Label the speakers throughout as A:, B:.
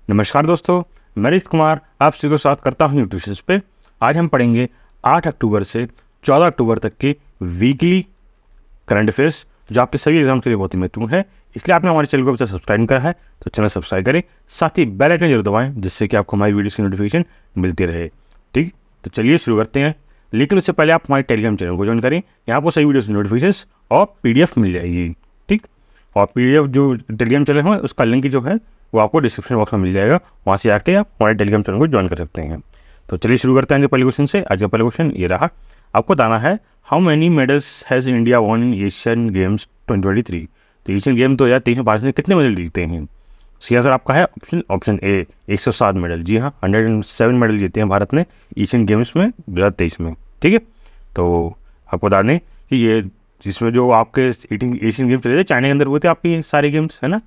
A: नमस्कार दोस्तों, मैं रित कुमार आप सभी को स्वागत करता हूँ न्यूट्रिशन पे। आज हम पढ़ेंगे 8 अक्टूबर से 14 अक्टूबर तक के वीकली करंट अफेयर्स, जो आपके सभी एग्जाम के लिए बहुत ही महत्वपूर्ण है। इसलिए आपने हमारे चैनल को अभी तक सब्सक्राइब नहीं करा है तो चैनल सब्सक्राइब करें, साथ ही बेल आइकन जरूर दबाएं जिससे कि आपको हमारी वीडियोस की नोटिफिकेशन मिलती रहे। ठीक, तो चलिए शुरू करते हैं। लेकिन उससे पहले आप हमारे टेलीग्राम चैनल को ज्वाइन करें, यहाँ पर सभी वीडियोस की नोटिफिकेशन और PDF मिल जाएगी। ठीक, और PDF जो टेलीग्राम चैनल है उसका लिंक जो है वो आपको डिस्क्रिप्शन बॉक्स में मिल जाएगा, वहाँ से आके आप हमारे टेलीग्राम चैनल को ज्वाइन कर सकते हैं। तो चलिए शुरू करते हैं पहले क्वेश्चन से। आज का पहला क्वेश्चन ये रहा, आपको बताना है how many medals has India won in Asian games 2023। तो एशियन गेम 2023 में भारत ने कितने मेडल जीते हैं? सही आंसर आपका है ऑप्शन ए 107 मेडल। जी हाँ, 107 मेडल जीते हैं भारत ने एशियन गेम्स में 2023 में। ठीक है, तो आपको बता दें कि ये जिसमें जो आपके एशियन गेम्स चले थे चाइना के अंदर हुए थे, आपके सारे गेम्स है ना।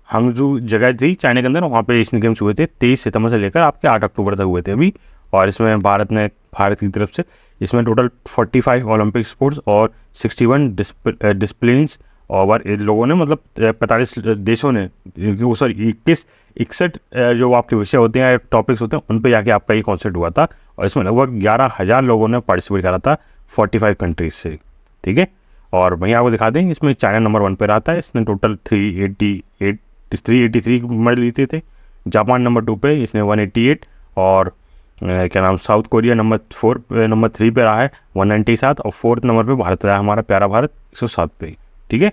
A: हांगजू जगह थी चाइना के अंदर, वहाँ पे एशियन गेम्स हुए थे 23 सितंबर से लेकर आपके 8 अक्टूबर तक हुए थे अभी। और इसमें भारत की तरफ से इसमें टोटल 45 ओलंपिक स्पोर्ट्स और 61 डिसिप्लिन्स और लोगों ने मतलब 45 देशों ने सॉरी 61 जो आपके विषय होते हैं टॉपिक्स होते हैं उन पे जाके आपका ये कॉन्सर्ट हुआ था। और इसमें लगभग 11,000 लोगों ने पार्टिसिपेट करा था 45 कंट्रीज से। ठीक है, और वहीं आपको दिखा दें इसमें चाइना नंबर 1 पे रहता है, इसने टोटल 383 मेडल जीते थे। जापान नंबर 2 पे, इसने 188। और क्या नाम साउथ कोरिया नंबर 3 पे रहा है 197। और 4th नंबर पे भारत रहा है, हमारा प्यारा भारत 107 पे। ठीक है,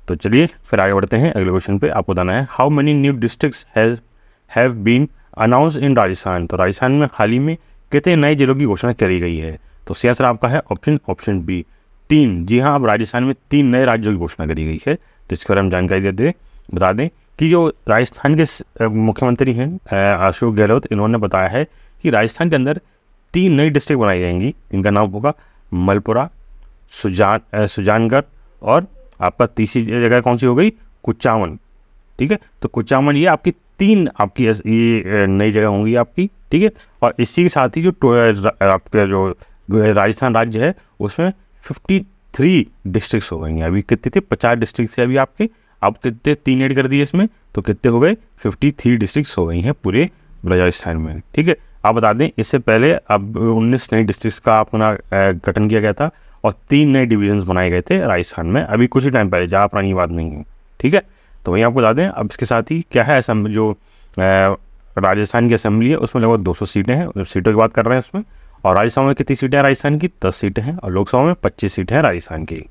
A: तो चलिए फिर आगे बढ़ते हैं अगले क्वेश्चन पे। आपको बताना है how many new districts have been announce in Rajasthan. तो राजस्थान में हाल ही में कितने नए जिलों की घोषणा करी गई है? तो सही आंसर आपका है ऑप्शन बी 3। जी हाँ, अब राजस्थान में 3 नए राज्यों की घोषणा करी गई है। तो इसके बारे में जानकारी बता दें कि जो राजस्थान के मुख्यमंत्री हैं अशोक गहलोत, इन्होंने बताया है कि राजस्थान के अंदर 3 नई डिस्ट्रिक्ट बनाई जाएंगी। इनका नाम होगा मलपुरा, सुजानगढ़ और आपका तीसरी जगह कौन सी हो गई? कुचामन। ठीक है, तो कुचामन ये आपकी 3 आपकी ये नई जगह होंगी आपकी। ठीक है, और इसी के साथ ही जो आपका जो राजस्थान राज्य है उसमें 53 डिस्ट्रिक्ट्स हो गई हैं। अभी कितने थे? 50 डिस्ट्रिक्ट थे अभी आपके, अब कितने 3 ऐड कर दिए इसमें, तो कितने हो गए? 53 डिस्ट्रिक्ट्स हो गई हैं पूरे राजस्थान में। ठीक है, आप बता दें इससे पहले अब 19 नई डिस्ट्रिक्ट्स का अपना गठन किया गया था और 3 नए डिवीजन्स बनाए गए थे राजस्थान में अभी कुछ ही टाइम पहले, जहाँ पुरानी बात नहीं है। ठीक है, तो वहीं आपको बता दें अब इसके साथ ही क्या है, जो राजस्थान की असेंबली है उसमें लगभग 200 सीटें हैं, सीटों की बात कर रहे हैं उसमें। और राज्यसभा में कितनी सीटें हैं राजस्थान की? 10 सीटें हैं। और लोकसभा में 25 सीटें हैं राजस्थान की।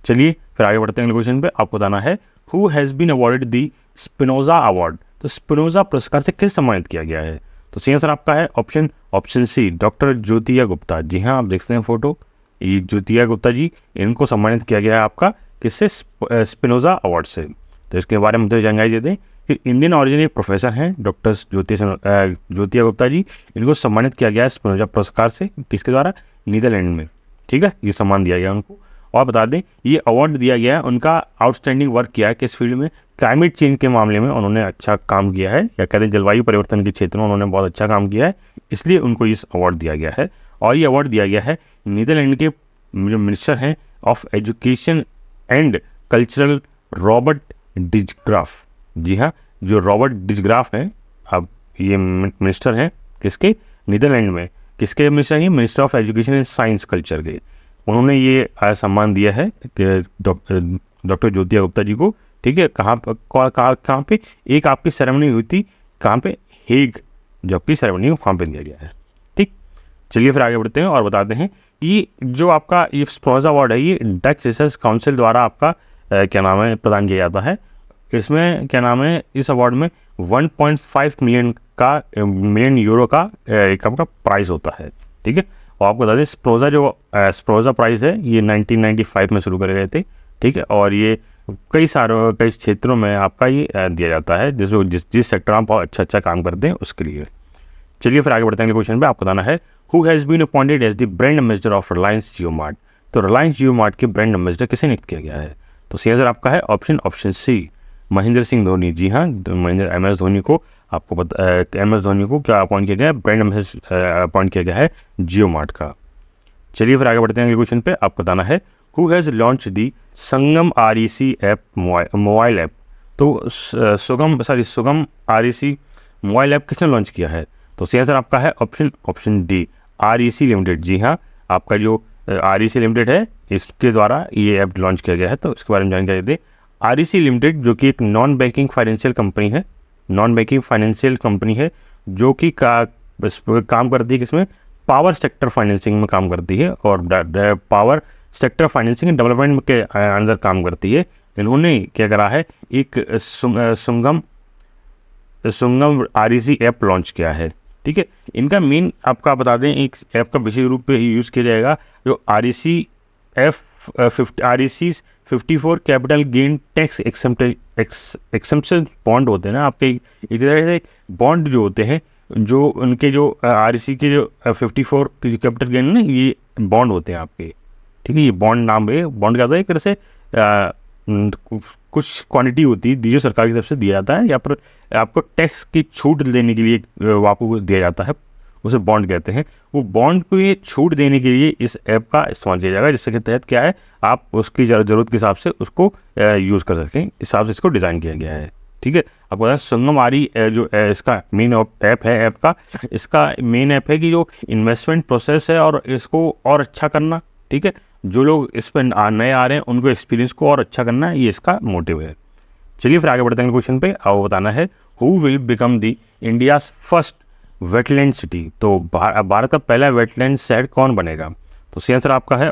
A: चलिए फिर आगे बढ़ते हैं अगले क्वेश्चन पे। आपको बताना है who has been awarded the Spinoza award. तो स्पिनोजा पुरस्कार से किस सम्मानित किया गया है? तो सही आंसर आपका है ऑप्शन सी डॉक्टर ज्योतिया गुप्ता। जी हाँ, आप देखते हैं फोटो, ये ज्योतिया गुप्ता जी, इनको सम्मानित किया गया है आपका किससे? स्पिनोजा अवार्ड से। तो इसके बारे में मुझे जानकारी दे दें कि इंडियन ऑरिजिन एक प्रोफेसर हैं डॉक्टर ज्योतिया गुप्ता जी, इनको सम्मानित किया गया है स्पिनोजा पुरस्कार से। किसके द्वारा? नीदरलैंड में। ठीक है, ये सम्मान दिया गया उनको। और बता दें ये अवार्ड दिया गया है, उनका आउटस्टैंडिंग वर्क किया है किस फील्ड में? क्लाइमेट चेंज के मामले में उन्होंने अच्छा काम किया है, या कहते हैं जलवायु परिवर्तन के क्षेत्र में उन्होंने बहुत अच्छा काम किया है, इसलिए उनको इस अवार्ड दिया गया है। और ये अवार्ड दिया गया है नीदरलैंड के जो मिनिस्टर हैं of education and cultural Robert Dijkgraaf. जी हाँ, जो रॉबर्ट डिजग्राफ हैं, अब ये मिनिस्टर हैं किसके? नीदरलैंड में। किसके मिनिस्टर हैं? Minister of education and science culture के। उन्होंने ये सम्मान दिया है डॉक्टर ज्योतिया गुप्ता जी को। ठीक है, कहाँ पे? एक आपकी सेरेमनी हुई थी, कहाँ पे? हेग, जो आपकी सेरेमनी वहाँ पे दिया गया है। ठीक, चलिए फिर आगे बढ़ते हैं और बताते हैं कि जो आपका ये स्पिनोजा अवार्ड है ये डच रिसर्च काउंसिल द्वारा आपका क्या नाम है प्रदान किया जाता है। इसमें क्या नाम है, इस अवार्ड में 1.5 मिलियन यूरो का एक आपका प्राइज़ होता है। ठीक है, और आपको बता दें स्पिनोजा प्राइज़ है ये 1995 में शुरू करे गए थे। ठीक है, और ये कई क्षेत्रों में आपका ये दिया जाता है जिस सेक्टर में आप बहुत अच्छा काम करते हैं उसके लिए। चलिए फिर आगे बढ़ते हैं क्वेश्चन पे। आपको बताना है who has been appointed as the brand ambassador of Reliance Jio Mart. तो रिलायंस जियो मार्ट के ब्रांड एम्बेसडर किसे नियुक्त किया गया है? तो सही आंसर आपका है ऑप्शन सी महेंद्र सिंह धोनी। जी हाँ, MS धोनी को आपको MS धोनी को क्या अपॉइंट किया गया है? ब्रांड एम्बेसडर अपॉइंट किया गया है जियो मार्ट का। चलिए फिर आगे बढ़ते हैं अगले क्वेश्चन पे। आपको बताना है who has launch the Sangam REC app mobile app. तो सुगम REC मोबाइल ऐप किसने लॉन्च किया है? तो सही आंसर आपका है ऑप्शन डी, REC लिमिटेड। जी हाँ, आपका जो REC लिमिटेड है इसके द्वारा ये ऐप लॉन्च किया गया है। तो इसके बारे में जानकारी दें। REC लिमिटेड जो कि एक नॉन बैंकिंग फाइनेंशियल कंपनी है जो कि काम करती है किसमें? पावर सेक्टर फाइनेंसिंग में काम करती है और power sector financing and development के अंदर काम करती है। इन्होंने क्या करा है, एक सुंगम REC ऐप लॉन्च किया है। ठीक है, इनका मेन आपका बता दें, एक ऐप का विशेष रूप पे यूज़ किया जाएगा जो REC 54 capital gain tax exemption bond होते हैं ना आपके, एक तरह से बॉन्ड जो होते हैं, जो उनके जो REC के जो 54 कैपिटल गेन ना, ये बॉन्ड होते हैं आपके। ठीक है, ये बॉन्ड नाम है, बॉन्ड क्या होता है, एक तरह से कुछ क्वांटिटी होती है जो सरकार की तरफ से दिया जाता है, या पर आपको टैक्स की छूट देने के लिए आपको दिया जाता है, उसे बॉन्ड कहते हैं। वो बॉन्ड को ये छूट देने के लिए इस ऐप का इस्तेमाल किया जाएगा, जिसके तहत क्या है, आप उसकी ज़रूरत के हिसाब से उसको यूज़ कर सकें, इस हिसाब से इसको डिज़ाइन किया गया है। ठीक है, आपको पता है सुंगम जो इसका मेन ऐप है, इसका मेन ऐप है कि जो इन्वेस्टमेंट प्रोसेस है और इसको और अच्छा करना। ठीक है, जो लोग इस पर नए आ रहे हैं उनको एक्सपीरियंस को और अच्छा करना, ये इसका मोटिव है। चलिए फिर आगे बढ़ते हैं क्वेश्चन पे। अब बताना है who will become the India's first wetland city. तो भारत का पहला वेटलैंड शहर कौन बनेगा? तो सही आंसर आपका है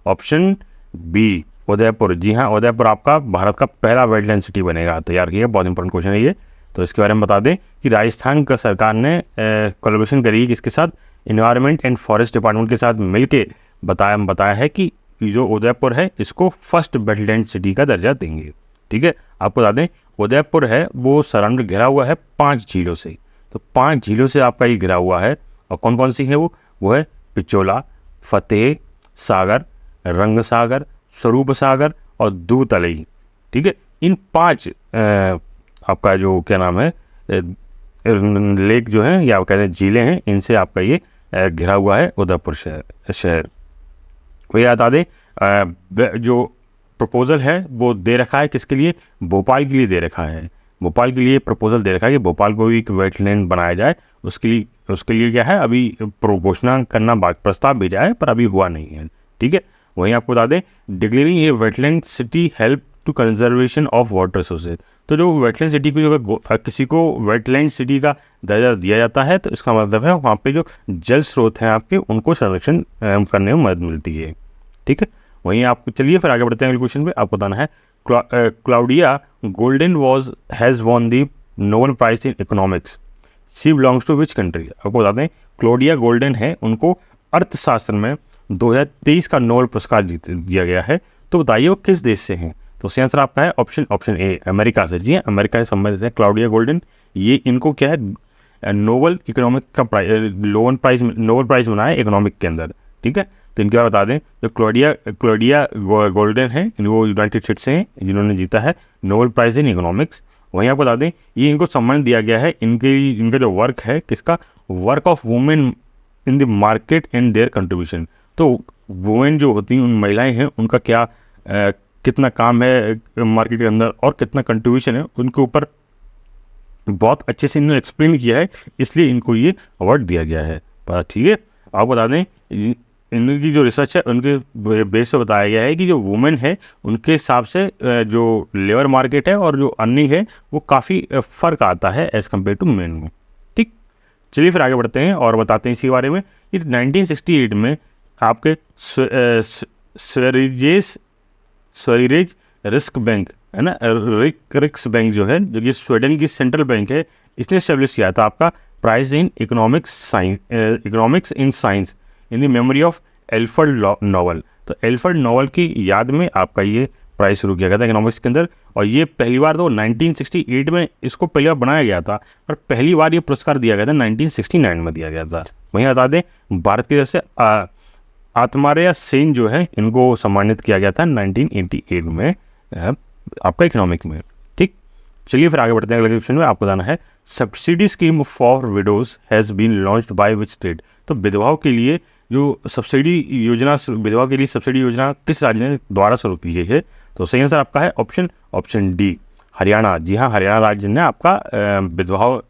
A: ऑप्शन बी, उदयपुर। जी हाँ, उदयपुर आपका भारत का पहला वेटलैंड सिटी बनेगा। तैयार किया, बहुत इंपॉर्टेंट क्वेश्चन है ये। तो इसके बारे में बता दें कि राजस्थान का सरकार ने कोलैबोरेशन करी किसके साथ? इन्वायरमेंट एंड फॉरेस्ट डिपार्टमेंट के साथ मिलके बताया है कि जो उदयपुर है इसको फर्स्ट वेटलैंड सिटी का दर्जा देंगे। ठीक है, आपको बता दें उदयपुर है वो सराउंड घिरा हुआ है 5 झीलों से। तो 5 झीलों से आपका ये घिरा हुआ है, और कौन कौन सी है वो है पिचोला, फतेह सागर, रंग सागर, स्वरूप सागर और दूतलई। ठीक है, इन 5 आपका जो क्या नाम है लेक जो है या कहते हैं झीलें हैं, इनसे आपका ये घिरा हुआ है उदयपुर शहर। भैया बता दें जो प्रपोजल है वो दे रखा है किसके लिए? भोपाल के लिए दे रखा है। भोपाल के लिए प्रपोजल दे रखा है कि भोपाल को भी एक वेटलैंड बनाया जाए। उसके लिए क्या है, अभी घोषणा करना प्रस्ताव भेजा है पर अभी हुआ नहीं है। ठीक है, वहीं आपको बता दें declaring a wetland city help to conservation of water resources. तो जो वेटलैंड सिटी को अगर किसी को वेटलैंड सिटी का दर्जा दिया जाता है तो इसका मतलब है वहाँ पे जो जल स्रोत हैं आपके उनको संरक्षण करने में मदद मिलती है। ठीक है, वहीं आपको चलिए फिर आगे बढ़ते हैं अगले क्वेश्चन पे। आपको बताना है Claudia Golden has won the Nobel prize in economics, she belongs to which country. आपको बता दें क्लाउडिया गोल्डन है, उनको अर्थशास्त्र में 2023 का नोबेल पुरस्कार दिया गया है। तो बताइए वो किस देश से हैं? तो सही आंसर आपका है ऑप्शन ए, अमेरिका से। जी हाँ, अमेरिका से संबंधित है क्लाउडिया गोल्डन। ये इनको क्या है नोबेल इकोनॉमिक का नोबेल प्राइज मिला है इकोनॉमिक के अंदर। ठीक है, तो इनके बारे बता दें जो क्लाउडिया गोल्डन है वो यूनाइटेड स्टेट्स से हैं जिन्होंने जीता है नोबेल प्राइज इन इकोनॉमिक्स। वहीं आपको बता दें ये इनको सम्मान दिया गया है इनका जो वर्क है किसका? Work of women in the market and there contribution. तो वुमेन जो होती हैं, उन महिलाएं हैं, उनका क्या कितना काम है मार्केट के अंदर और कितना कंट्रीब्यूशन है, उनके ऊपर बहुत अच्छे से इन्होंने एक्सप्लेन किया है, इसलिए इनको ये अवार्ड दिया गया है। ठीक है, आप बता दें इनकी जो रिसर्च है उनके बेस से बताया गया है कि जो वुमेन है उनके हिसाब से जो लेबर मार्केट है और जो अर्निंग है वो काफ़ी फ़र्क आता है एज़ कम्पेयर टू मेन में। ठीक, चलिए फिर आगे बढ़ते हैं और बताते हैं इसी बारे में। 1968 में आपके स्वेरिज रिस्क बैंक है ना, रिक्स बैंक जो है, जो कि स्वीडन की सेंट्रल बैंक है, इसने एस्टेब्लिश किया था आपका prize in economics in science in the memory of Alfred Nobel. तो एल्फ्रेड नोबेल की याद में आपका ये प्राइज शुरू किया गया था इकोनॉमिक्स के अंदर। और ये पहली बार तो 1968 में इसको पहली बार बनाया गया था, पर पहली बार ये पुरस्कार दिया गया था 1969 में दिया गया था। वहीं बता दें भारत की तरफ से आत्मार्य सेन जो है इनको सम्मानित किया गया था 1988 में आपका इकोनॉमिक में। ठीक, चलिए फिर आगे बढ़ते हैं अगले क्वेश्चन में। आपको बताना है subsidy scheme for widows has been launched by which state. तो विधवाओं के लिए जो सब्सिडी योजना किस राज्य ने द्वारा शुरू की गई है? तो सही आंसर आपका है ऑप्शन डी, हरियाणा, जी हाँ, हरियाणा राज्य ने आपका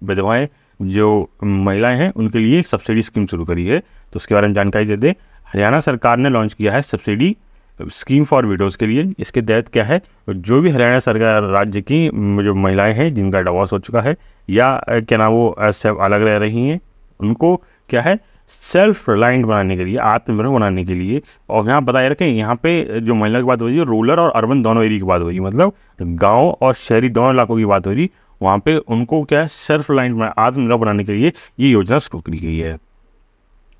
A: विधवाएं जो महिलाएं हैं उनके लिए एक सब्सिडी स्कीम शुरू करी है। तो उसके बारे में जानकारी दे दें। हरियाणा सरकार ने लॉन्च किया है सब्सिडी स्कीम फॉर विडोज़ के लिए। इसके तहत क्या है, जो भी हरियाणा सरकार राज्य की जो महिलाएं हैं जिनका डिवोर्स हो चुका है या क्या नाम वो अलग रह रही हैं, उनको क्या है सेल्फ रिलायंट बनाने के लिए, आत्मनिर्भर बनाने के लिए। और यहाँ बताए रखें, यहाँ पे जो महिला की बात हो रही है रूरल और अर्बन दोनों एरिया की बात हो रही है, मतलब गांव और शहरी दोनों इलाकों की बात हो रही। वहाँ पे उनको क्या है सेल्फ रिलायंट आत्मनिर्भर बनाने के लिए ये योजना शुरू की गई है।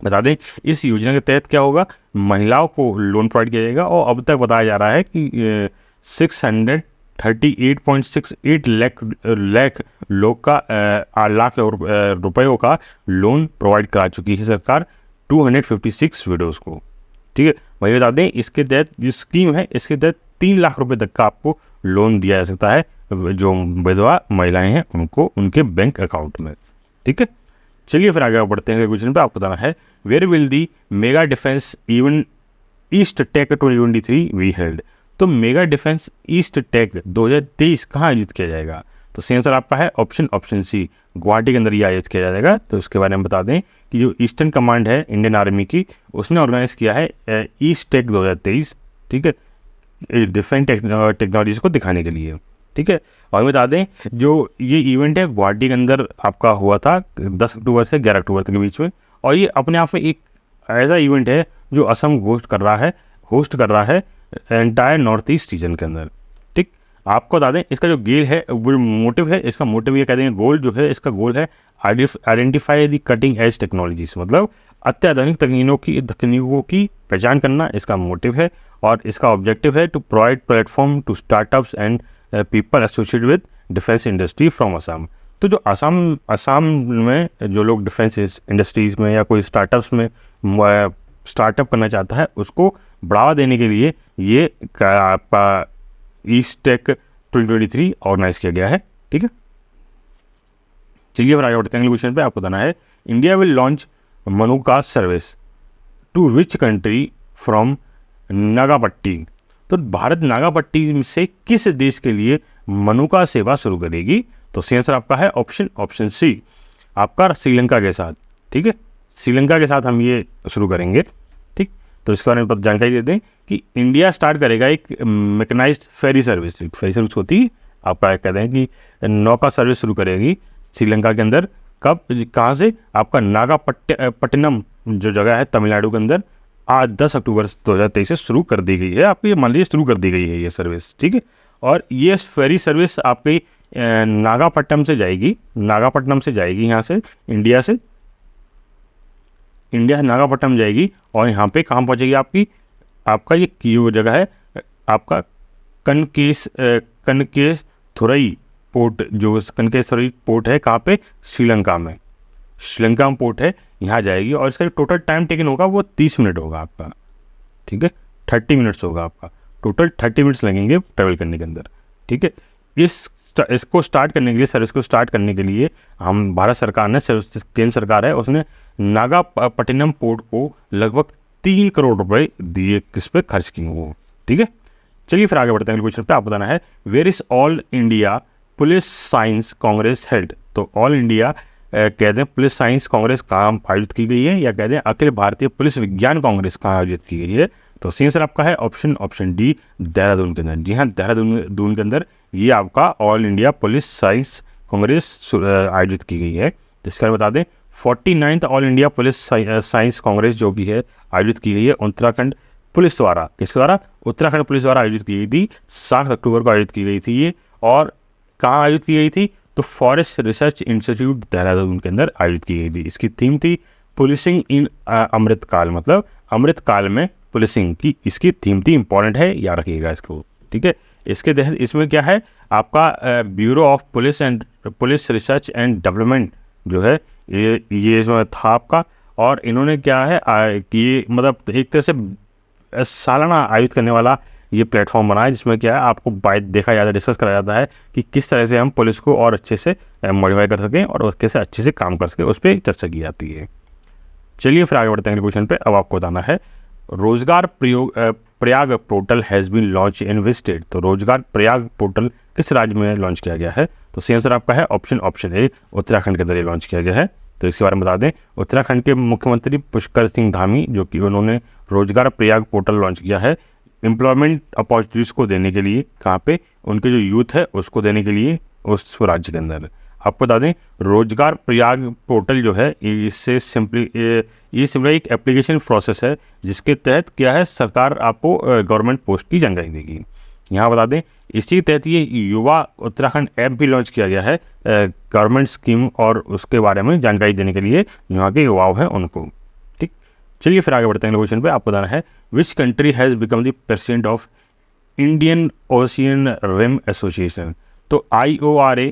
A: बता दें इस योजना के तहत क्या होगा, महिलाओं को लोन प्रोवाइड किया जाएगा और अब तक बताया जा रहा है कि 638.68 लाख लोग का लाख रुपयों का लोन प्रोवाइड करा चुकी है सरकार 256 विडोज़ को। ठीक है, वही बता दें इसके तहत जो स्कीम है इसके तहत 3 लाख रुपए तक का आपको लोन दिया जा सकता है जो विधवा महिलाएं हैं उनको उनके बैंक अकाउंट में। ठीक है, चलिए फिर आगे बढ़ते हैं क्वेश्चन पे। आपको बताना है where will the mega defence event east tech 2023 be held. तो मेगा डिफेंस ईस्ट टेक 2023 कहाँ आयोजित किया जाएगा? तो सही आंसर आपका है ऑप्शन सी, गुवाहाटी के अंदर ये आयोजित किया जाएगा। तो इसके बारे में बता दें कि जो ईस्टर्न कमांड है इंडियन आर्मी की, उसने ऑर्गेनाइज किया है ईस्ट टेक 2023। ठीक है, डिफरेंट टेक्नोलॉजीज को दिखाने के लिए। ठीक है, और बता दें जो ये इवेंट है गुवाहाटी के अंदर आपका हुआ था 10 अक्टूबर से 11 अक्टूबर के बीच में, और ये अपने आप में एक ऐसा इवेंट है जो असम होस्ट कर रहा है एंटायर नॉर्थ ईस्ट रीजन के अंदर। ठीक, आपको बता दें इसका जो गेल है वो मोटिव है, इसका मोटिव ये कह देंगे गोल जो है इसका गोल है identify the cutting edge technologies, मतलब अत्याधुनिक तकनीकों की पहचान करना इसका मोटिव है। और इसका ऑब्जेक्टिव है to provide platform to startups and people associated with defence industry from Assam. तो जो असम में जो लोग डिफेंस इंडस्ट्रीज़ में या कोई स्टार्टअप्स में स्टार्टअप करना चाहता है उसको बढ़ावा देने के लिए ये आपका ईस्ट टेक 2023 ऑर्गेनाइज किया गया है। ठीक है, चलिए फिर आगे बढ़ते हैं अगले क्वेश्चन पे। आपको बताना है इंडिया विल लॉन्च मनुका service to which country from Nagapatti. तो भारत नागापट्टी से किस देश के लिए मनुका सेवा शुरू करेगी? तो सही आंसर आपका है ऑप्शन सी, आपका श्रीलंका के साथ। ठीक है, श्रीलंका के साथ हम ये शुरू करेंगे। ठीक, तो इसके बारे में जानकारी दे दें कि इंडिया स्टार्ट करेगा एक mechanized ferry service. Ferry service होती है आपका कहते हैं कि नौका सर्विस शुरू करेगी श्रीलंका के अंदर। कब, कहाँ से? आपका नागापट्टिनम जो जगह है तमिलनाडु के अंदर आज 10 अक्टूबर 2023 से शुरू कर दी गई है। आपकी मान लीजिए शुरू कर दी गई है ये सर्विस। ठीक है, और ये फेरी सर्विस आपकी नागापट्टनम से जाएगी यहाँ से इंडिया से नागापट्टनम जाएगी और यहाँ पे कहाँ पहुँचेगी आपका ये वो जगह है आपका कनकेश थुरई पोर्ट। जो कनकेश थुरई पोर्ट है कहाँ पे? श्रीलंका में पोर्ट है, यहाँ जाएगी और इसका जो टोटल टाइम टेकन होगा वो 30 मिनट होगा आपका। ठीक है, 30 मिनट्स होगा आपका, टोटल 30 मिनट्स लगेंगे ट्रैवल करने के अंदर। ठीक है, इसको स्टार्ट करने के लिए, सर्विस को स्टार्ट करने के लिए हम भारत सरकार ने, केंद्र सरकार है उसने नागापट्टिनम पोर्ट को लगभग 3 करोड़ रुपए दिए, किस पे खर्च किए वो। ठीक है, चलिए फिर आगे बढ़ते हैं क्वेश्चन पे। आप बताना है where is all India police science congress held. तो ऑल इंडिया कहते हैं पुलिस साइंस कांग्रेस कहाँ आयोजित की गई है, या कहते हैं अखिल भारतीय पुलिस विज्ञान कांग्रेस कहाँ आयोजित की गई है? तो सही आंसर आपका है ऑप्शन डी, देहरादून के अंदर। जी हाँ, देहरादून के अंदर ये आपका all India police science Congress आयोजित की गई है। तो इसके बारे में बता दें 49th all India police science Congress जो भी है आयोजित की गई है उत्तराखंड पुलिस द्वारा। किसके द्वारा? उत्तराखंड पुलिस द्वारा आयोजित की गई थी। 7 अक्टूबर को आयोजित की गई थी ये, और कहाँ आयोजित की गई थी? तो फॉरेस्ट रिसर्च इंस्टीट्यूट देहरादून के अंदर आयोजित की गई थी। इसकी थीम थी पुलिसिंग इन अमृतकाल, मतलब अमृतकाल में पुलिसिंग की इसकी थीम थी। इंपॉर्टेंट है, याद रखिएगा इसको। ठीक है, इसके तहत इसमें क्या है आपका bureau of police research and development जो है ये इसमें था आपका। और इन्होंने क्या है कि मतलब एक तरह से सालाना आयोजित करने वाला ये प्लेटफॉर्म बना है, जिसमें क्या है आपको देखा जाता है, डिस्कस करा जाता है कि किस तरह से हम पुलिस को और अच्छे से मॉडिफाई कर सकें और कैसे अच्छे से काम कर सकें, उस पर चर्चा की जाती है। चलिए फिर आगे बढ़ते हैं क्वेश्चन पे। अब आपको बताना है Rozgar Prayag portal has been launch in which state? तो रोजगार प्रयाग पोर्टल किस राज्य में लॉन्च किया गया है? तो सही आंसर आपका है ऑप्शन ए, उत्तराखंड के अंदर ये लॉन्च किया गया है। तो इसके बारे में बता दें, उत्तराखंड के मुख्यमंत्री पुष्कर सिंह धामी, जो कि उन्होंने रोजगार प्रयाग पोर्टल लॉन्च किया है एम्प्लॉयमेंट अपॉर्चुनिटीज़ को देने के लिए। कहाँ पे? उनके जो यूथ है उसको देने के लिए उस राज्य के अंदर। आपको बता दें, रोजगार प्रयाग पोर्टल जो है इससे सिंपली एक एप्लीकेशन प्रोसेस है जिसके तहत क्या है, सरकार आपको गवर्नमेंट पोस्ट की जानकारी देगी। यहाँ बता दें, इसी के तहत ये युवा उत्तराखंड ऐप भी लॉन्च किया गया है गवर्नमेंट स्कीम और उसके बारे में जानकारी देने के लिए यहाँ के युवाओं हैं उनको। ठीक, चलिए फिर आगे बढ़ते हैं क्वेश्चन पे। आपको बताना है which country has become the president of Indian Ocean Rim Association? तो IORA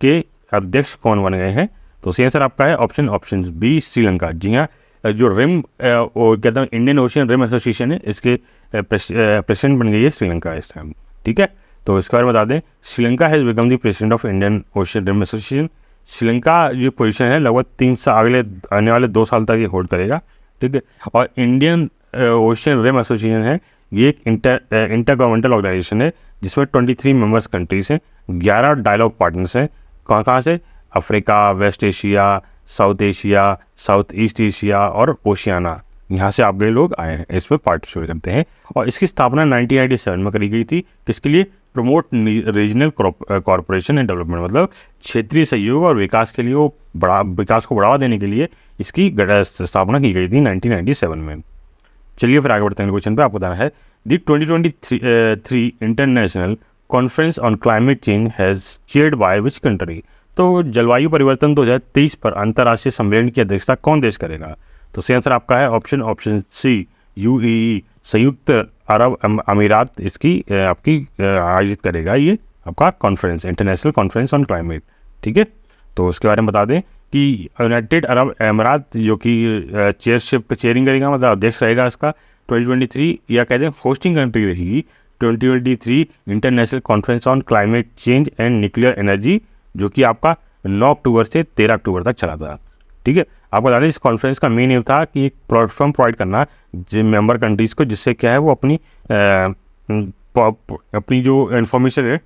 A: के अध्यक्ष कौन बन गए हैं? तो सही आंसर आपका है ऑप्शन बी, श्रीलंका। जी हाँ, जो रिम कहते हैं इंडियन ओशियन रिम एसोसिएशन है, इसके प्रेसिडेंट बन गई है श्रीलंका इस टाइम। ठीक है, तो इसके बारे में बता दें, Sri Lanka has become the president of Indian Ocean Rim Association. Sri Lanka जो पोजीशन है लगभग 3 साल अगले आने वाले 2 साल तक ये होल्ड करेगा। ठीक है, और इंडियन ओशियन रिम एसोसिएशन है, ये एक इंटर गवर्नमेंटल ऑर्गेनाइजेशन है जिसमें 23 मेंबर्स कंट्रीज हैं, 11 डायलॉग पार्टनर्स हैं। कहाँ से? Africa, West Asia, South Asia, South East Asia और ओशियाना, यहाँ से आपके लोग आए हैं, इसमें पार्टिसिपेट करते हैं। और इसकी स्थापना 1997 में करी गई थी। किसके लिए? Promote regional corporation and development, मतलब क्षेत्रीय सहयोग और विकास के लिए, वो विकास को बढ़ावा देने के लिए इसकी स्थापना की गई थी 1997 में। चलिए फिर आगे बढ़ते हैं क्वेश्चन पे। आपको बताना है दी 2023 international conference on climate change has chaired by which country? तो जलवायु परिवर्तन 2023 पर अंतर्राष्ट्रीय सम्मेलन की अध्यक्षता कौन देश करेगा? तो सही आंसर आपका है ऑप्शन सी, UAE, संयुक्त अरब अमीरात इसकी आपकी आयोजित करेगा ये आपका conference, international conference on climate. ठीक है, तो उसके बारे में बता दें कि यूनाइटेड अरब अमीरात जो कि चेयरिंग करेगा, मतलब अध्यक्ष रहेगा इसका 2023, या कहते हैं होस्टिंग कंट्री रहेगी 2023 international conference on climate change and nuclear energy, जो कि आपका 9 अक्टूबर से 13 अक्टूबर तक चला था। ठीक है, आपको बता दें इस कॉन्फ्रेंस का मेन एम था कि एक प्लेटफॉर्म प्रोवाइड करना जिन मेंबर कंट्रीज़ को, जिससे क्या है वो अपनी जो इन्फॉर्मेशन है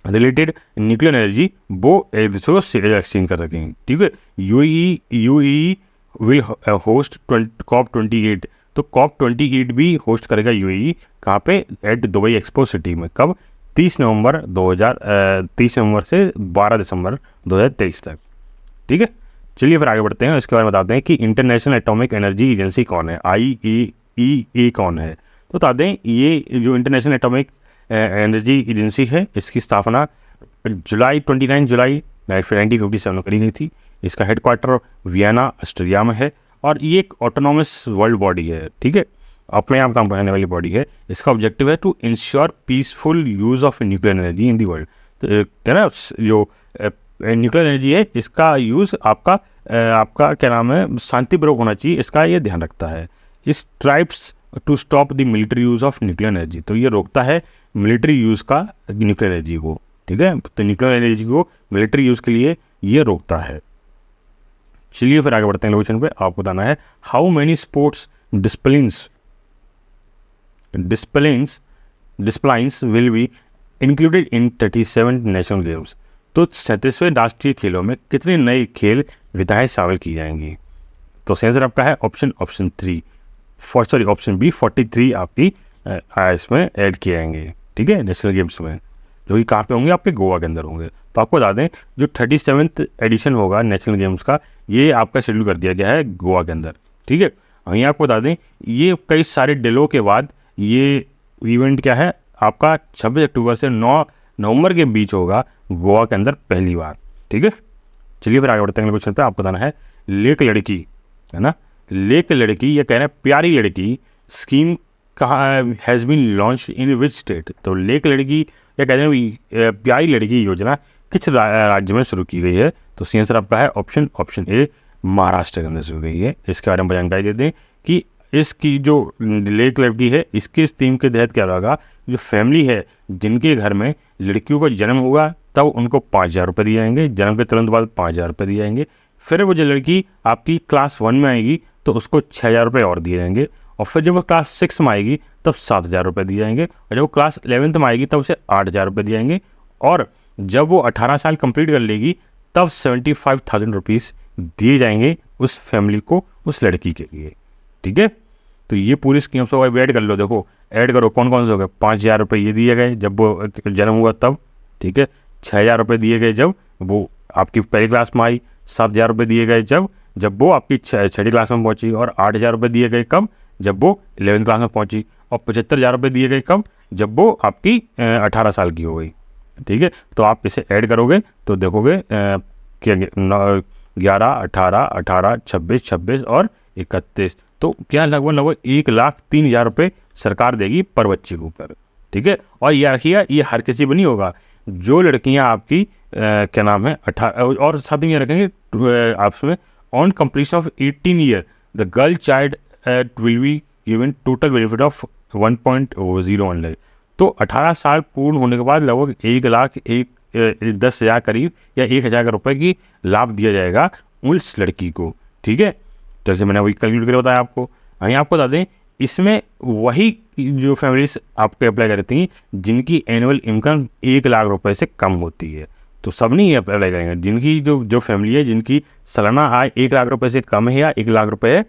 A: रिलेटेड न्यूक्लियर एनर्जी वो एक दूसरे को एक्सचेंज कर सकें। ठीक है, UAE विल होस्ट COP28, तो COP28 भी होस्ट करेगा UAE। कहाँ पे? एट दुबई एक्सपो सिटी में। कब? 30 नवंबर से 12 दिसंबर 2023 तक। ठीक है, चलिए फिर आगे बढ़ते हैं। इसके बारे में बताते हैं कि इंटरनेशनल एटॉमिक एनर्जी एजेंसी कौन है, IAEA कौन है? तो बता दें, ये जो इंटरनेशनल एटॉमिक एनर्जी एजेंसी है, इसकी स्थापना 29 जुलाई 1957 में करी गई थी। इसका हेडक्वार्टर वियना ऑस्ट्रिया में है और ये एक ऑटोनॉमस वर्ल्ड बॉडी है। ठीक है, अपने आप काम करने वाली बॉडी है। इसका ऑब्जेक्टिव है to ensure peaceful use of nuclear energy in the world. तो क्या ना, जो न्यूक्लियर एनर्जी है इसका यूज़ आपका क्या नाम है, शांतिपूर्वक होना चाहिए, इसका ये ध्यान रखता है। इस strives to stop the military use of nuclear energy, तो ये रोकता है मिलिट्री यूज़ का न्यूक्लियर एनर्जी को। ठीक है, तो न्यूक्लियर एनर्जी को मिलिट्री यूज़ के लिए ये रोकता है। चलिए फिर आगे बढ़ते हैं क्वेश्चन पे। आपको बताना है how many sports disciplines will be included in 37 national games? तो 37वें राष्ट्रीय खेलों में कितने नए खेल विधाएं शामिल की जाएंगी? तो सही आंसर आपका है ऑप्शन बी 43 आपकी इसमें ऐड किए जाएंगे। ठीक है, नेशनल गेम्स में, जो कि कहाँ पे होंगे? आपके गोवा के अंदर होंगे। तो आपको बता दें जो 37th एडिशन होगा नेशनल गेम्स का, ये आपका शेड्यूल कर दिया गया है गोवा के अंदर। ठीक है, वहीं आपको बता दें ये कई सारे डिलो के बाद ये इवेंट क्या है आपका 26 अक्टूबर से 9 नवंबर के बीच होगा गोवा के अंदर पहली बार। ठीक है, चलिए फिर आगे बढ़ते हैं क्वेश्चन पे। आपको बताना है लेक लड़की, है ना, लेक लड़की, ये कह रहे हैं प्यारी लड़की स्कीम कहाँ has been launch in which state? तो लेक लड़की या कहते हैं प्यारी लड़की योजना किस राज्य में शुरू की गई है? तो सही आंसर आपका है ऑप्शन ए, महाराष्ट्र के अंदर शुरू गई है। इसके बारे में जानकारी देते हैं कि इसकी जो लेक लड़की है इसके स्कीम के तहत क्या होगा, जो फैमिली है जिनके घर में लड़कियों का जन्म होगा तब उनको 5,000 रुपये दिए जाएंगे, जन्म के तुरंत बाद 5,000 रुपये दिए जाएंगे। फिर वो जो लड़की आपकी क्लास 1 में आएगी तो उसको 6,000 रुपये और दिए जाएंगे। और फिर जब वो क्लास 6 में आएगी तब 7,000 रुपये दिए जाएंगे। और जब वो क्लास 11th में आएगी तब उसे 8,000 रुपये दिए जाएंगे। और जब वो 18 साल कंप्लीट कर लेगी तब 75,000 रुपीज़ दिए जाएंगे उस फैमिली को, उस लड़की के लिए। ठीक है, तो ये पूरी स्कीम से ऐड कर लो। देखो ऐड करो कौन कौन से हो गए। 5,000 रुपये ये दिए गए जब वो जन्म हुआ तब। ठीक है, 6,000 रुपये दिए गए जब वो आपकी पहली क्लास में आई। 7,000 रुपये दिए गए जब वो आपकी छठी क्लास में पहुंची। और 8,000 रुपये दिए गए कब, जब वो 11th क्लास में पहुंची। और 75,000 रुपये दिए गए कब, जब वो आपकी 18 साल की हो गई। ठीक है, तो आप इसे ऐड करोगे तो देखोगे कि 11, 18, 18, 26, 26 और 31, तो क्या लगभग 1,03,000 रुपये सरकार देगी पर बच्चे के ऊपर। ठीक है, और ये रखिएगा ये हर किसी पर नहीं होगा। जो लड़कियां आपकी क्या नाम है 18, और साथ में ये रखेंगे आपसे on completion of 18 year the girl child will be given total benefit of 1.01 lakh. तो 18 साल पूर्ण होने के बाद लगभग 1,10,000 करीब या 1,000 रुपये की लाभ दिया जाएगा उस लड़की को। ठीक है, तो जैसे मैंने वही कैलकुलेट करके बताया आपको। वहीं आपको बता दें इसमें वही जो फैमिलीज आपको अप्लाई करती हैं जिनकी एनुअल इनकम 1,00,000 रुपये से कम होती है। तो सब नहीं अप्लाई करेंगे। जिनकी जो फैमिली है जिनकी सालाना आय 1,00,000 रुपये से कम है या 1,00,000 रुपये है,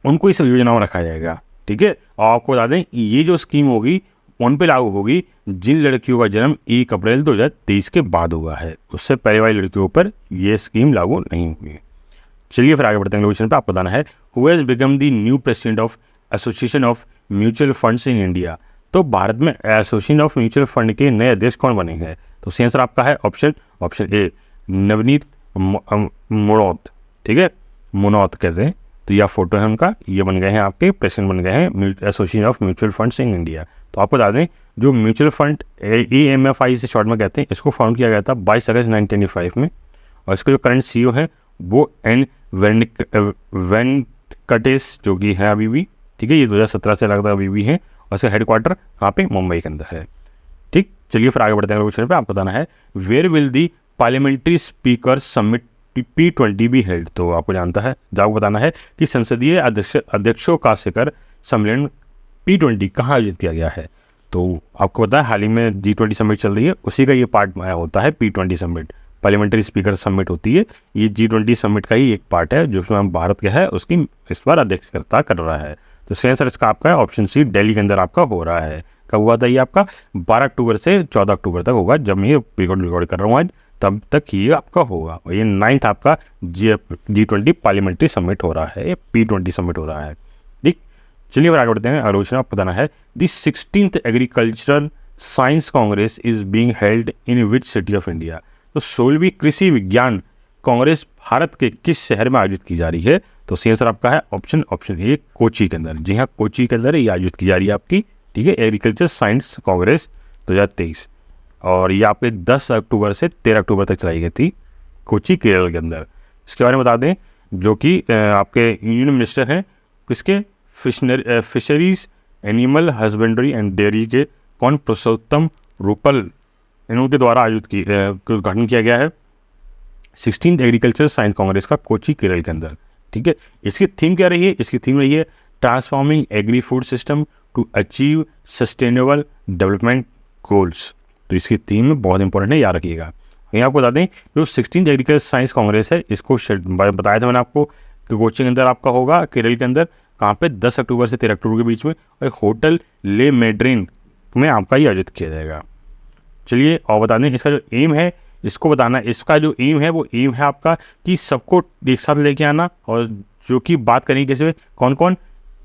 A: उनको इस योजना में रखा जाएगा। ठीक है, और आपको बता दें ये जो स्कीम होगी उन पे लागू होगी जिन लड़कियों का जन्म 1 अप्रैल 2023 के बाद हुआ है। उससे पहले वाली लड़कियों पर यह स्कीम लागू नहीं हुई है। चलिए फिर आगे बढ़ते हैं। क्वेश्चन पे आपको बताना है who has become the new president of association of mutual funds in India. तो भारत में एसोसिएशन ऑफ म्यूचुअल फंड के नए अध्यक्ष कौन बने हैं? तो सही आंसर आपका है ऑप्शन ए नवनीत मुनोत। ठीक है, मुनोत कहते हैं। तो यह फोटो है उनका, ये बन गए हैं आपके प्रेसिडेंट बन गए हैं association of mutual funds in India. तो आपको बता दें जो म्यूचुअल फंड AMFI से शॉर्ट में कहते हैं, इसको फाउंड किया गया था 22 अगस्त 1995 में। और इसके जो करंट CEO है वो N वेंकटेश जो कि है अभी भी। ठीक है, ये 2017 से लगता है अभी भी है। और इसका हेडक्वार्टर कहाँ पे, मुंबई के अंदर है। ठीक, चलिए फिर आगे बढ़ते हैं। क्वेश्चन पे आपको बताना है where will the parliamentary speaker summit P20 be held. तो आपको आपको बताना है कि संसदीय अध्यक्षों का शिखर सम्मेलन P20 कहाँ आयोजित किया गया है। तो आपको पता है हाल ही में G20 समिट चल रही है, उसी का ये पार्ट होता है P20 summit. Parliamentary speaker summit होती है, ये G20 समिट का ही एक पार्ट है जो उसमें भारत का है, उसकी इस बार अध्यक्षता कर रहा है। तो सही आंसर इसका आपका है ऑप्शन सी, दिल्ली के अंदर आपका हो रहा है। कब हुआ था ये आपका? 12 अक्टूबर से 14 अक्टूबर तक होगा। जब मैं ये रिकॉर्ड कर रहा हूँ आज तब तक ये आपका होगा। और ये 9th आपका G20 पार्लियामेंट्री समिट हो रहा है, ये P20 समिट हो रहा है। ठीक, चलिए आगे बढ़ते हैं। आलोचना आपको बताना है the 16th agricultural science Congress is being held in which city of India. तो 16वीं कृषि विज्ञान कांग्रेस भारत के किस शहर में आयोजित की जा रही है? तो सही आंसर आपका है ऑप्शन ए कोची के अंदर। जी हाँ, कोची के अंदर ये आयोजित की जा रही है आपकी। ठीक है, एग्रीकल्चर साइंस कांग्रेस 2023। और ये आपके 10 अक्टूबर से 13 अक्टूबर तक चलाई गई थी कोची केरल के अंदर। इसके बारे में बता दें जो कि आपके यूनियन मिनिस्टर हैं किसके, fisheries animal husbandry and dairy के कौन, पुरुषोत्तम रूपल, इनके द्वारा आयोजित उद्घाटन किया गया है 16th एग्रीकल्चर साइंस कांग्रेस का कोची केरल के अंदर। ठीक है, इसकी थीम क्या रही है? इसकी थीम रही है transforming agri food system to achieve sustainable development goals. तो इसकी थीम बहुत इंपॉर्टेंट है, याद रखिएगा। यहाँ आपको बता दें जो 16th एग्रीकल्चर साइंस कांग्रेस है, इसको बताया था मैंने आपको कि कोची के अंदर आपका होगा, केरल के अंदर। कहाँ पे? 10 अक्टूबर से 13 अक्टूबर के बीच में। और होटल ले मेड्रिन में आपका ये आयोजित किया जाएगा। चलिए और बता दें इसका जो एम है, इसको बताना, इसका जो एम है वो एम है आपका कि सबको एक साथ लेके आना। और जो कि बात करेंगे कैसे, कौन कौन,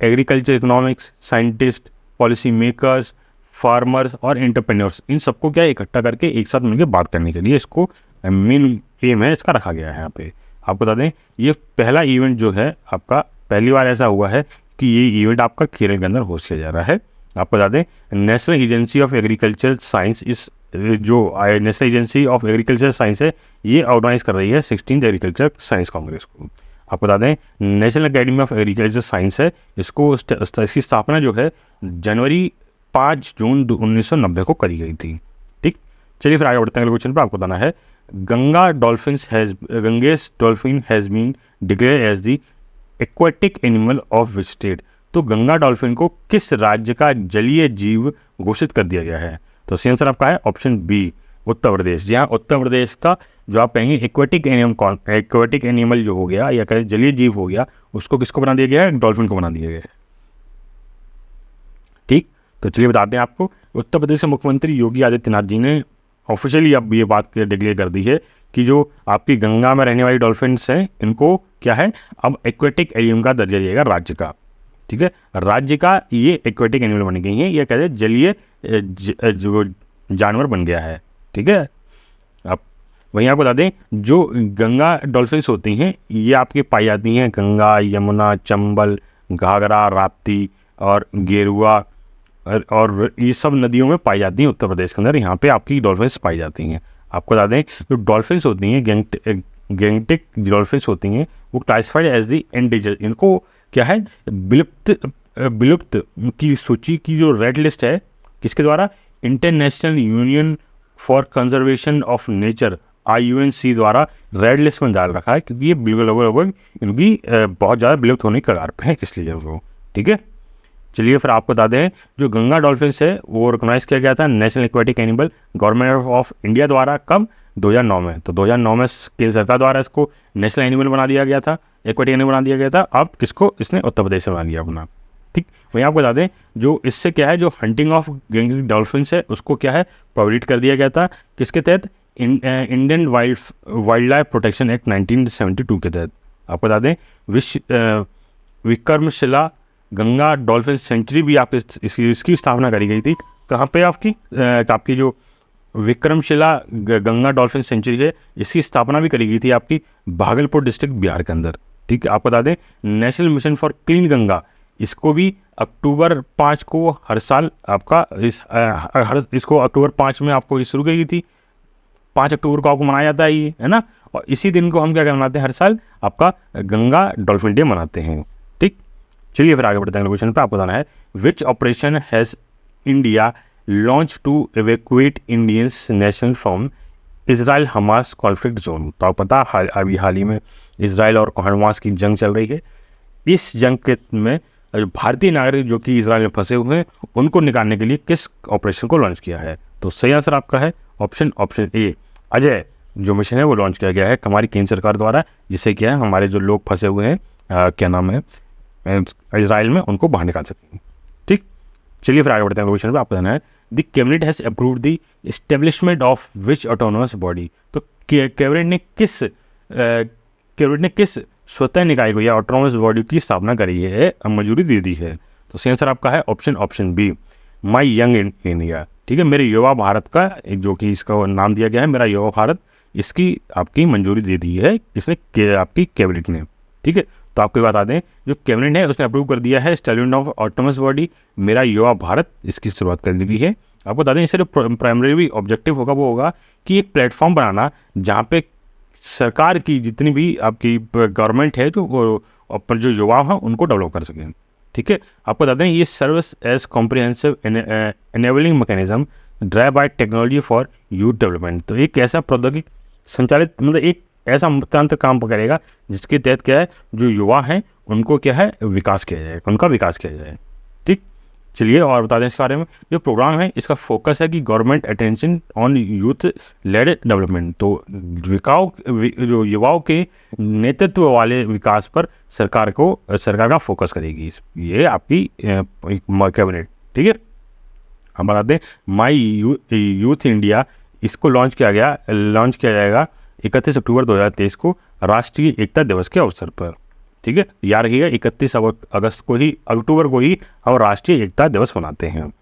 A: agriculture economics scientist, policy makers, farmers और एंटरप्रेन्योर्स, इन सबको क्या इकट्ठा करके एक साथ मिलकर बात करने के लिए इसको मेन एम है इसका रखा गया है यहाँ पे। आपको बता दें ये पहला इवेंट जो है आपका, पहली बार ऐसा हुआ है कि ये इवेंट आपका केरल के अंदर होस्ट किया जा रहा है। आपको बता दें national agency of agriculture science, इस जो national agency of agriculture science है ये ऑर्गेनाइज कर रही है 16th एग्रीकल्चर साइंस कांग्रेस को। आपको बता दें national academy of agriculture science है, इसको इसकी स्थापना जो है जनवरी 5 जून 1990 को करी गई थी। ठीक, चलिए फिर आगे बढ़ते हैं। क्वेश्चन पर आपको बताना है Ganges dolphin has been declare as the aquatic animal of which state? तो गंगा डॉल्फिन को किस राज्य का जलीय जीव घोषित कर दिया गया है? तो सही आंसर आपका है ऑप्शन बी, उत्तर प्रदेश। जी हाँ, उत्तर प्रदेश का जो आप कहेंगे एक्वाटिक एनिमल जो हो गया या कहें जलीय जीव हो गया, उसको किसको बना दिया गया है? डॉल्फिन को बना दिया गया है। ठीक, तो चलिए बताते हैं आपको। उत्तर प्रदेश के मुख्यमंत्री योगी आदित्यनाथ जी ने ऑफिशियली अब ये बात डिक्लेयर कर दी है कि जो आपकी गंगा में रहने वाली डॉल्फिन्स हैं, इनको क्या है, अब एक्वेटिक एनिमल का दर्जा दिएगा राज्य का। ठीक है, राज्य का ये एक्वेटिक एनिमल बन गई हैं, ये कहते हैं जलीय जो जानवर बन गया है। ठीक है, अब वहीं आपको बता दें, जो गंगा डॉल्फिन्स होती हैं ये आपके पाई जाती हैं गंगा, यमुना, चंबल, घाघरा, राप्ती और गेरुआ और ये सब नदियों में पाई जाती हैं उत्तर प्रदेश के अंदर। यहाँ पे आपकी डॉल्फिन्स पाई जाती हैं। आपको बता दें, जो डॉल्फिन्स होती हैं गैंगटिक डॉल्फिन्स होती हैं, वो क्लासिफाइड एज दी एंडेंजर्ड। इनको क्या है, विलुप्त की सूची की जो रेड लिस्ट है, किसके द्वारा? International union for conservation of nature, IUNC द्वारा रेड लिस्ट में डाल रखा है, क्योंकि ये लगभग इनकी बहुत ज़्यादा विलुप्त होने के कगार पे है, इसलिए वो। ठीक है, चलिए फिर आपको बता दें, जो गंगा डॉल्फिन्स है वो रिकॉग्नाइज किया गया था national aquatic animal government of India द्वारा। कब? 2009 में। तो 2009 में केंद्र सरकार द्वारा इसको नेशनल एनिमल बना दिया गया था, एक्वेटिक एनिमल बना दिया गया था। अब किसको? इसने उत्तर प्रदेश से बना दिया अपना। ठीक, वहीं आपको बता दें, जो इससे क्या है, जो हंटिंग ऑफ गैंगटिक डॉल्फिन्स है उसको क्या है, प्रोहिबिट कर दिया गया था। किसके तहत? Indian wild life protection act 1972 के तहत। आपको बता दें, विक्रमशिला गंगा डॉल्फिन सेंचुरी भी आप इसकी स्थापना करी गई थी। कहाँ पे? आपकी जो विक्रमशिला गंगा डॉल्फिन सेंचुरी है, इसकी स्थापना भी करी गई थी आपकी भागलपुर डिस्ट्रिक्ट, बिहार के अंदर। ठीक है, आपको बता दें, national mission for clean Ganga, इसको भी अक्टूबर 5 को हर साल आपका इसको अक्टूबर 5 में आपको ये शुरू की थी। 5 अक्टूबर को आपको मनाया जाता है ये, है ना। और इसी दिन को हम क्या मनाते हैं? हर साल आपका गंगा डॉल्फिन डे मनाते हैं। ठीक, चलिए फिर आगे बढ़ते हैं। क्वेश्चन पे आपको बताना है, which operation has India launch to evacuate Indians national from Israel Hamas conflict zone? तो आपको पता अभी हाल ही में इसराइल और हमास की जंग चल रही है। इस जंग के में भारतीय नागरिक जो कि इसराइल में फंसे हुए हैं, उनको निकालने के लिए किस ऑपरेशन को लॉन्च किया है? तो सही आंसर आपका है ऑप्शन ए, अजय जो मिशन है वो लॉन्च किया गया है हमारी केंद्र सरकार द्वारा, जिससे क्या है, हमारे जो लोग फंसे हुए हैं क्या नाम है इजराइल में, उनको बाहर निकाल सकेंगे। ठीक, चलिए फिर आगे बढ़ते हैं। क्वेश्चन पे आपको बताना है, the cabinet has approved the establishment of which autonomous body? तो कैबिनेट ने किस स्वतः निकाय को या ऑटोनोमस बॉडी की स्थापना करी है, मंजूरी दे दी है? तो सही आंसर आपका है option B, my young India. ठीक है, मेरे युवा भारत का, जो कि इसका नाम दिया गया है मेरा युवा भारत, इसकी आपकी मंजूरी दे दी है किसने? आपकी कैबिनेट ने। ठीक है, तो आपको बता दें, जो कैबिनेट है उसने अप्रूव कर दिया है एस्टेब्लिशमेंट ऑफ ऑटोनोमस बॉडी मेरा युवा भारत, इसकी शुरुआत कर दी है। आपको बता दें, इससे जो प्राइमरी ऑब्जेक्टिव होगा वो होगा कि एक प्लेटफॉर्म बनाना जहाँ पे सरकार की जितनी भी आपकी गवर्नमेंट है जो युवा हैं उनको डेवलप कर सकें। ठीक है, आपको बता दें, ये service as comprehensive enabling mechanism drive by technology for youth development. तो एक ऐसा प्रौद्योगिकी संचालित, मतलब एक ऐसा तंत्र काम करेगा जिसके तहत क्या है, जो युवा हैं उनको क्या है, विकास किया जाए, उनका विकास किया जाए। ठीक, चलिए और बता दें इसके बारे में। जो प्रोग्राम है इसका फोकस है कि government attention on youth lead development. तो जो युवाओं के नेतृत्व वाले विकास पर सरकार का फोकस करेगी ये आपकी कैबिनेट। ठीक है, हम बता दें, माई यूथ इंडिया, इसको लॉन्च किया जाएगा 31 अक्टूबर 2023 को राष्ट्रीय एकता दिवस के अवसर पर। ठीक है, याद रखिएगा 31 अक्टूबर को ही हम राष्ट्रीय एकता दिवस मनाते हैं।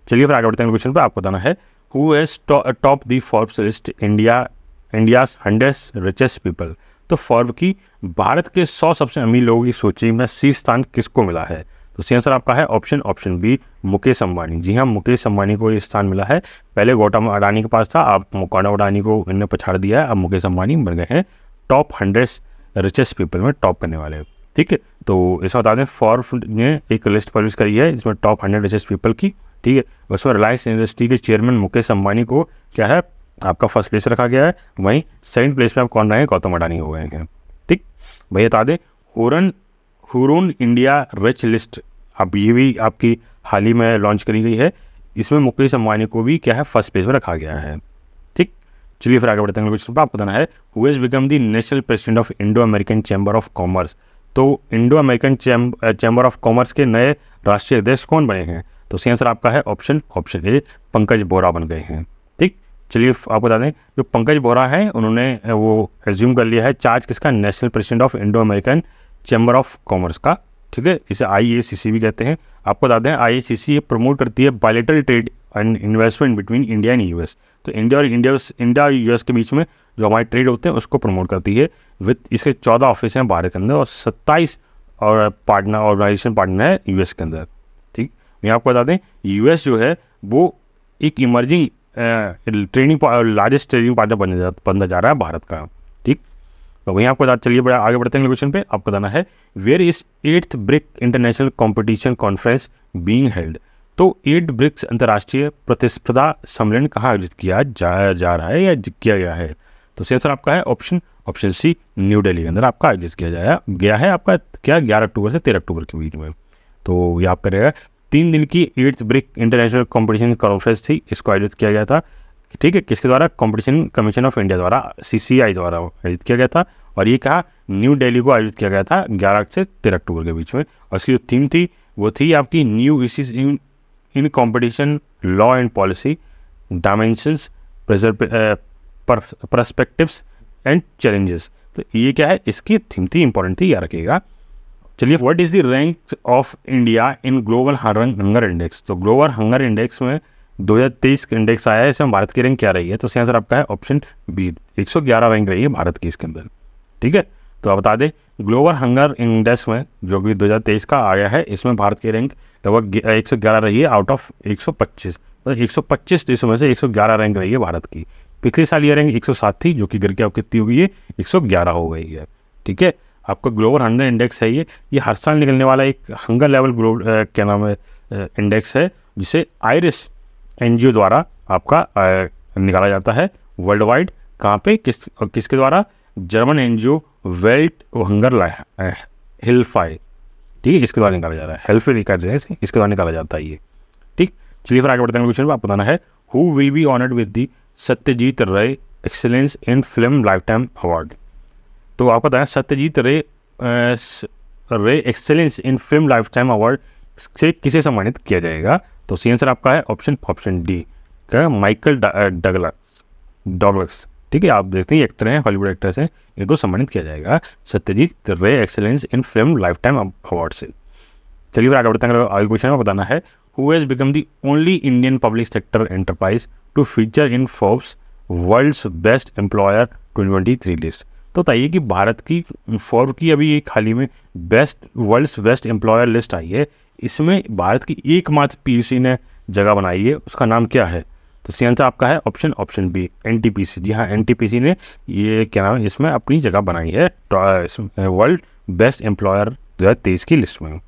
A: चलिए फिर आगे बढ़ते हैं। क्वेश्चन पे आपको बताना है, who has top the Forbes list India's 100 richest people? तो फोर्ब की भारत के 100 सबसे अमीर लोगों की सूची में शीर्ष स्थान किसको मिला है? तो सही आंसर आपका है ऑप्शन बी, मुकेश अंबानी। जी हाँ, मुकेश अंबानी को ये स्थान मिला है। पहले गौतम अडानी के पास था, अब गौतम अडानी को इन्होंने पछाड़ दिया है, अब मुकेश अंबानी बन गए हैं टॉप 100 रिचेस्ट पीपल में टॉप करने वाले। ठीक है, तो इसमें बता दें, फॉर्ब्स ने एक लिस्ट पब्लिश करी है जिसमें टॉप 100 रिचेस्ट पीपल की। ठीक है, उसमें रिलायंस इंडस्ट्री के चेयरमैन मुकेश अंबानी को क्या है, आपका फर्स्ट प्लेस रखा गया है। वहीं सेकंड प्लेस में आप कौन रहे हैं? गौतम अडानी हो गए हैं। ठीक, भैया बता दें, हुरून इंडिया रिच लिस्ट, अब ये भी आपकी हाल ही में लॉन्च करी गई है। इसमें मुकेश अंबानी को भी क्या है फर्स्ट पेज पर रखा गया है। ठीक, चलिए फिर आगे बढ़ते हैं। क्वेश्चन पर आपको बताना है who has become the national president of Indo American chamber of commerce. तो Indo American chamber of commerce के नए राष्ट्रीय अध्यक्ष कौन बने हैं? तो सही आंसर आपका है ऑप्शन ए, पंकज बोहरा बन गए हैं। ठीक, चलिए आपको बता दें जो पंकज बोहरा हैं उन्होंने वो एज्यूम कर लिया है चार्ज किसका, national president of Indo American chamber of commerce का। ठीक है, इसे IACC भी कहते हैं। आपको बता दें IACC ये प्रमोट करती है bilateral trade and investment between India and US। तो इंडिया और US के बीच में जो हमारे ट्रेड होते हैं उसको प्रमोट करती है। विद इसके 14 ऑफिस हैं भारत के अंदर और 27 और पार्टनर ऑर्गेनाइजेशन पार्टनर है US के अंदर। ठीक, मैं आपको बता दें US जो है वो एक इमर्जिंग लार्जेस्ट ट्रेडिंग पार्टनर बनता जा रहा है भारत का। ठीक, तो वहीं आपको चलिए आगे बढ़ते हैं क्वेश्चन पे। आपको बताना है where is 8th BRIC international competition conference being held. तो 8 ब्रिक्स अंतर्राष्ट्रीय प्रतिस्पर्धा सम्मेलन कहाँ आयोजित किया जा रहा है या किया गया है? तो सही आंसर आपका है ऑप्शन सी, न्यू दिल्ली के अंदर आपका आयोजित किया गया है आपका क्या 11 अक्टूबर से 13 अक्टूबर के बीच में। तो ये आपका रहेगा 3 दिन की 8th BRIC international competition conference थी, इसको आयोजित किया गया था। ठीक है, किसके द्वारा? कॉम्पिटिशन कमीशन ऑफ इंडिया द्वारा, CCI द्वारा आयोजित किया गया था। और ये कहा न्यू दिल्ली को आयोजित किया गया था 11 से 13 अक्टूबर के बीच में। और इसकी जो थीम थी वो थी आपकी new issues in competition law and policy, dimensions, perspectives and challenges. तो ये क्या है, इसकी थीम थी, इंपॉर्टेंट थी, याद रखिएगा। चलिए, what is the rank of India in global hunger index. तो ग्लोबल हंगर इंडेक्स में 2023 का इंडेक्स आया है, इसमें भारत की रैंक क्या रही है? तो सही आंसर आपका है ऑप्शन बी, 111 रैंक रही है भारत की इसके अंदर। ठीक है, तो आप बता दें ग्लोबल हंगर इंडेक्स में जो कि 2023 का आया है, इसमें भारत की रैंक लगभग 111 रही है आउट ऑफ 125। तो 125 देशों में से 111 रैंक रही है भारत की। पिछले साल ये रैंक 107 थी, जो कि गिर के अब कितनी हो गई है, 111 हो गई है। ठीक है, आपका ग्लोबल हंगर इंडेक्स है ये हर साल निकलने वाला एक हंगर लेवल क्या नाम है इंडेक्स है, जिसे आयरिस NGO द्वारा आपका निकाला जाता है वर्ल्ड वाइड। कहाँ पे, किसके द्वारा? German NGO Welt Hunger Hilfe. ठीक है, इसके द्वारा निकाला जा रहा है, हेल्फे लिखा जाए इसके द्वारा निकाला जाता है ये। ठीक, चलिए फिर आगे बढ़ते हैं क्वेश्चन पर। आपको बताना है who will be honoured with the Satyajit Ray excellence in film lifetime award. तो आपको बताया Satyajit Ray excellence in film lifetime award से किसे सम्मानित किया जाएगा? तो सही आंसर आपका है ऑप्शन डी, क्या माइकल डगलस। ठीक है, आप देखते हैं एक्टर हैं, हॉलीवुड एक्टर्स हैं, इनको सम्मानित किया जाएगा Satyajit Ray excellence in film lifetime award से। चलिए फिर आगे बढ़ते हैं। आगे क्वेश्चन में बताना है who has become the only Indian public sector enterprise to feature in Forbes world's best employer 2023 list. तो बताइए कि भारत की फोर्ब की अभी एक हाल ही में वर्ल्ड्स बेस्ट एम्प्लॉयर लिस्ट आई है, इसमें भारत की एकमात्र PUC ने जगह बनाई है, उसका नाम क्या है? तो सही आंसर आपका है ऑप्शन बी, NTPC। जी हाँ, NTPC ने ये क्या नाम है इसमें अपनी जगह बनाई है वर्ल्ड बेस्ट एम्प्लॉयर 2023 की लिस्ट में।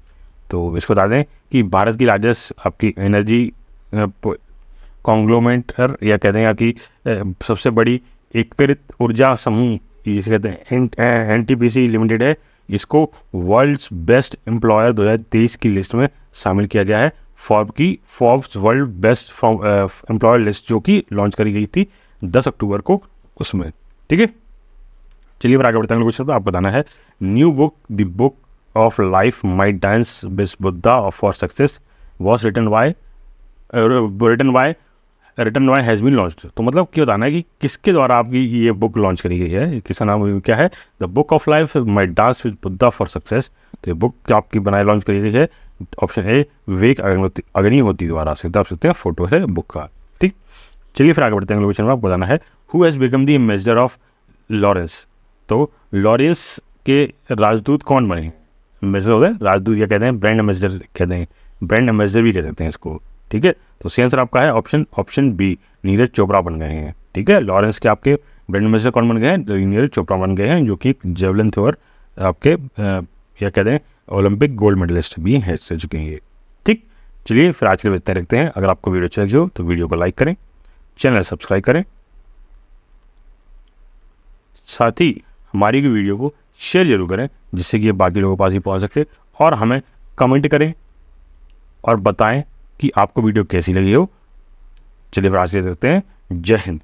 A: तो इसको बता दें कि भारत की लार्जेस्ट आपकी एनर्जी कॉन्ग्लोमेरेट या कहते हैं कि सबसे बड़ी एकीकृत ऊर्जा समूह जिसे कहते हैं NTPC लिमिटेड है, इसको वर्ल्ड्स बेस्ट एम्प्लॉयर 2023 की लिस्ट में शामिल किया गया है। Forbes world best employer list जो कि लॉन्च करी गई थी 10 अक्टूबर को उसमें। ठीक है, चलिए फिर आगे बढ़ते हैं क्वेश्चन पर। आप बताना है new book the book of life my dance with Buddha for success was written by has been launched. तो मतलब क्या बताना है कि किसके द्वारा आपकी ये बुक लॉन्च करी गई है, किसका नाम क्या है? The book of life my dance with Buddha for success. तो ये बुक आपकी बनाई लॉन्च करी गई है ऑप्शन ए, विवेक अग्निहोत्री द्वारा। सीधा आप सकते हैं, फोटो है बुक का। ठीक, चलिए फिर आगे बढ़ते हैं क्वेश्चन में। आपको बताना है who has become the ambassador of Lawrence. तो लॉरेंस के राजदूत कौन बने? एम्बेसडर होता है राजदूत, या कहते हैं ब्रांड एम्बेसडर, कहते हैं ब्रांड एम्बेसडर भी कह सकते हैं इसको। ठीक है, तो सही आंसर आपका है ऑप्शन बी, नीरज चोपड़ा बन गए हैं। ठीक है, लॉरेंस के आपके ब्रांड एम्बेसडर कौन बन गए हैं? नीरज चोपड़ा बन गए हैं, जो कि जेवलिन थ्रोअर आपके या कहते हैं ओलंपिक गोल्ड मेडलिस्ट भी हैं चुके हैं ये। ठीक, चलिए फिर आज के लिए इतना रखते हैं। अगर आपको वीडियो अच्छा लगी हो तो वीडियो को लाइक करें, चैनल सब्सक्राइब करें, साथ ही हमारी वीडियो को शेयर जरूर करें जिससे कि ये बाकी लोगों के पास भी पहुँच सके। और हमें कमेंट करें और बताएं कि आपको वीडियो कैसी लगी हो। चलिए फिर आज के देखते हैं। जय हिंद।